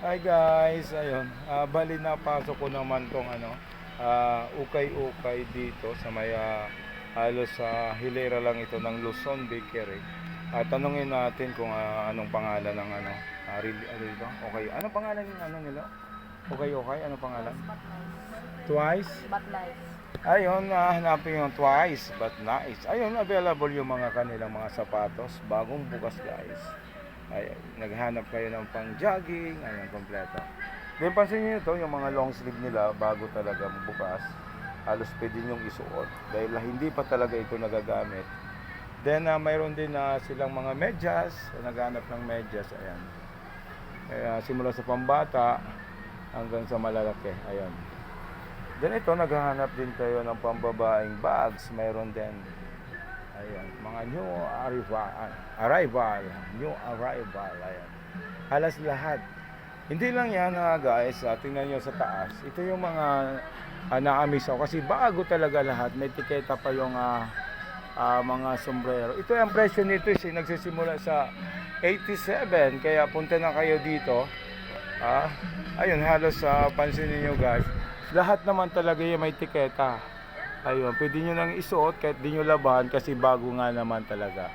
Hi guys, ayun. Bali napasok ko naman tong ukay-ukay dito sa may halos sa hilera lang ito ng Luzon Bakery. Tanungin natin kung anong pangalan ng ito? Okay. Anong pangalan ng nila? Okay, anong pangalan? But nice. Twice? But nice. Ayun, hanapin yung Twice but nice. Ayun, available yung mga kanilang mga sapatos. Bagong bukas guys. Ay, naghanap kayo ng pang jogging, ayan, kompleto. Then pansin niyo ito, yung mga long sleeve nila, bago talaga bukas. Halos pwede nyong isuot dahil hindi pa talaga ito nagagamit. Then mayroon din silang mga medyas, naghanap ng medyas, ayan. Kaya simula sa pambata hanggang sa malalaki, ayan. Then ito, naghahanap din kayo ng pambabaeng bags, mayroon din. Ayan, mga new arrival, ayan. Halos lahat. Hindi lang yan guys, tingnan nyo sa taas. Ito yung mga na-amaze ako kasi bago talaga lahat. May tiketa pa yung mga sombrero. Ito yung presyo nito nagsisimula sa 87. Kaya punta na kayo dito. Ayun, halos pansinin nyo guys. Lahat naman talaga yung may tiketa. Ayun, pwede nyo nang isuot kahit di nyo labahan kasi bago nga naman talaga.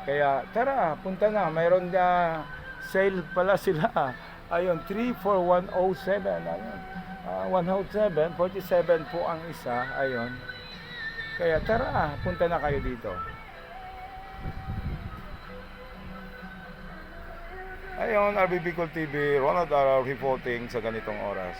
Kaya tara, punta na. Mayroon na sale pala sila. Ayun, 3 for 107. Ayun. 107, 47 po ang isa. Ayun. Kaya tara, punta na kayo dito. Ayun, RBB Col TV, Ronald Araw reporting sa ganitong oras.